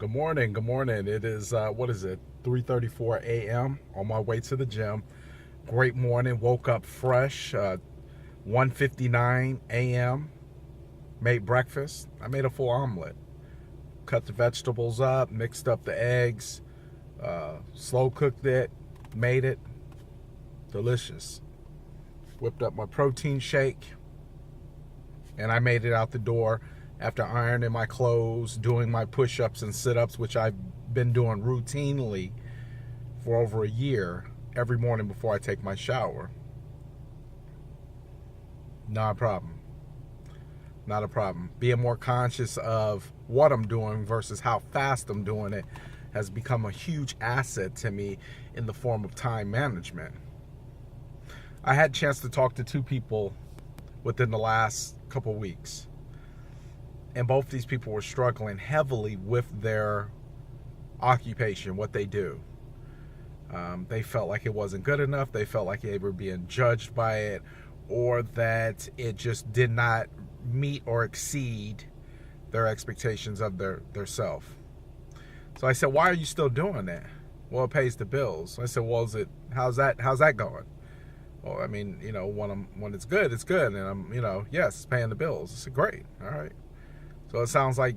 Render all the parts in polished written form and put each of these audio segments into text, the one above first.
Good morning. Good morning. It is what is it? 3:34 a.m. on my way to the gym. Great morning. Woke up fresh. 1:59 a.m. Made breakfast. I made a full omelet. Cut the vegetables up, mixed up the eggs, slow cooked it, made it delicious. Whipped up my protein shake, and I made it out the door after ironing my clothes, doing my push-ups and sit-ups, which I've been doing routinely for over a year every morning before I take my shower. Not a problem. Not a problem. Being more conscious of what I'm doing versus how fast I'm doing it has become a huge asset to me in the form of time management. I had a chance to talk to two people within the last couple weeks, and both these people were struggling heavily with their occupation, what they do. They felt like it wasn't good enough. They felt like they were being judged by it, or that it just did not meet or exceed their expectations of their self. So I said, "Why are you still doing that?" "Well, it pays the bills." I said, "Well, how's that going?" "Well, I mean, when it's good, it's good, and I'm, yes, it's paying the bills." I said, "Great, all right." So it sounds like,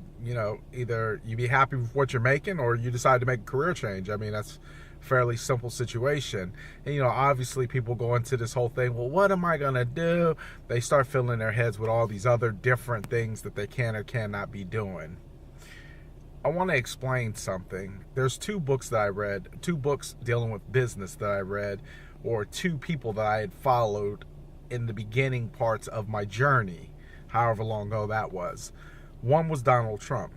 either you be happy with what you're making or you decide to make a career change. I mean, that's a fairly simple situation. And, obviously people go into this whole thing, well, what am I going to do? They start filling their heads with all these other different things that they can or cannot be doing. I want to explain something. There's two books that I read, two books dealing with business that I read, or two people that I had followed in the beginning parts of my journey, however long ago that was. One was Donald Trump.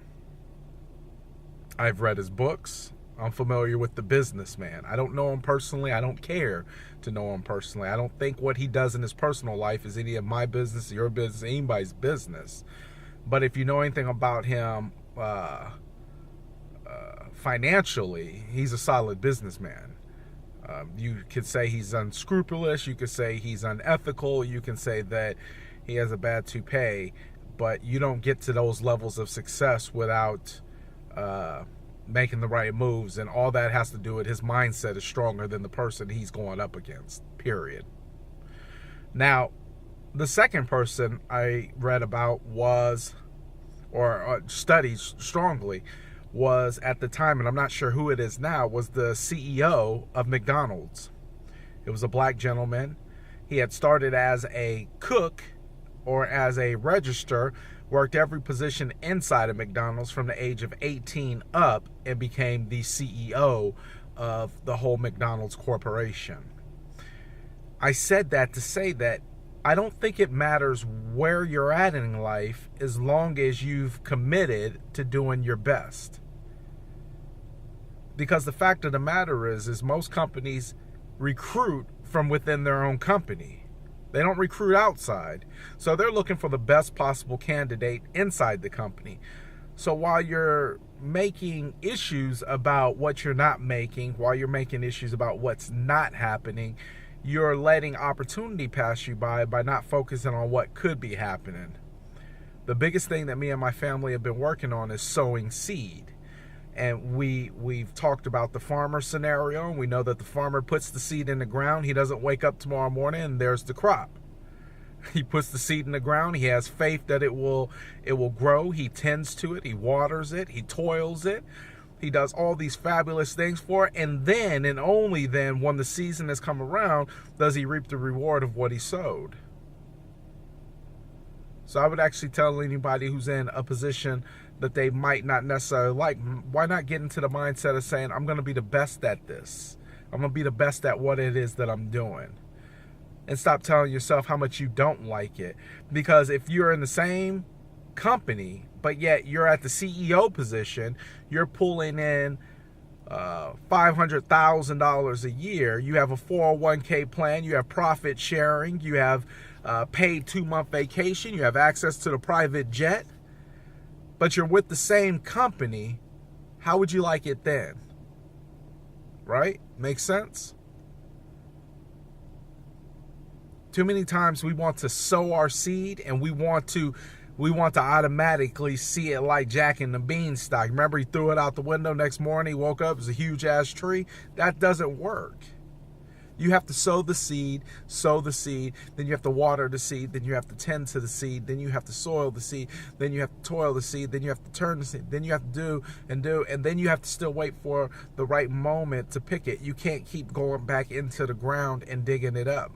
I've read his books. I'm familiar with the businessman. I don't know him personally. I don't care to know him personally. I don't think what he does in his personal life is any of my business, your business, anybody's business. But if you know anything about him financially, he's a solid businessman. You could say he's unscrupulous. You could say he's unethical. You can say that he has a bad toupee. But you don't get to those levels of success without making the right moves. And all that has to do with his mindset is stronger than the person he's going up against, period. Now, the second person I read about was, or studied strongly, was at the time, and I'm not sure who it is now, was the CEO of McDonald's. It was a black gentleman. He had started as a cook or as a register, worked every position inside of McDonald's from the age of 18 up, and became the CEO of the whole McDonald's corporation. I said that to say that I don't think it matters where you're at in life as long as you've committed to doing your best. Because the fact of the matter is most companies recruit from within their own company. They don't recruit outside. So they're looking for the best possible candidate inside the company. So while you're making issues about what you're not making, while you're making issues about what's not happening, you're letting opportunity pass you by not focusing on what could be happening. The biggest thing that me and my family have been working on is sowing seed. And we've talked about the farmer scenario, and we know that the farmer puts the seed in the ground. He doesn't wake up tomorrow morning and there's the crop. He puts the seed in the ground. He has faith that it will grow. He tends to it. He waters it. He toils it. He does all these fabulous things for it. And then, and only then, when the season has come around, does he reap the reward of what he sowed. So I would actually tell anybody who's in a position that they might not necessarily like, why not get into the mindset of saying, I'm going to be the best at this. I'm going to be the best at what it is that I'm doing. And stop telling yourself how much you don't like it. Because if you're in the same company, but yet you're at the CEO position, you're pulling in $500,000 a year. You have a 401k plan. You have profit sharing. You have paid 2-month vacation. You have access to the private jet. But you're with the same company. How would you like it then? Right? Makes sense? Too many times we want to sow our seed and we want to We want to automatically see it like Jack and the Beanstalk. Remember, he threw it out the window next morning, he woke up, it was a huge ass tree. That doesn't work. You have to sow the seed, then you have to water the seed, then you have to tend to the seed, then you have to soil the seed, then you have to toil the seed, then you have to turn the seed, then you have to do, and then you have to still wait for the right moment to pick it. You can't keep going back into the ground and digging it up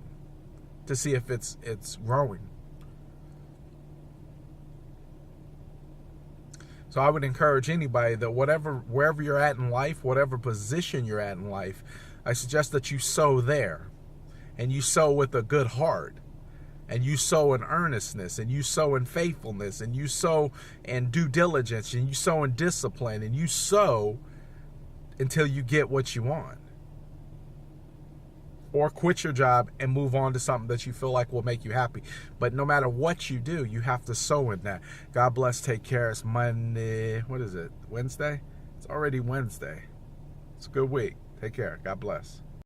to see if it's growing. So I would encourage anybody that wherever you're at in life, whatever position you're at in life, I suggest that you sow there, and you sow with a good heart, and you sow in earnestness, and you sow in faithfulness, and you sow in due diligence, and you sow in discipline, and you sow until you get what you want. Or quit your job and move on to something that you feel like will make you happy. But no matter what you do, you have to sow in that. God bless. Take care. It's Monday. What is it? Wednesday? It's already Wednesday. It's a good week. Take care. God bless.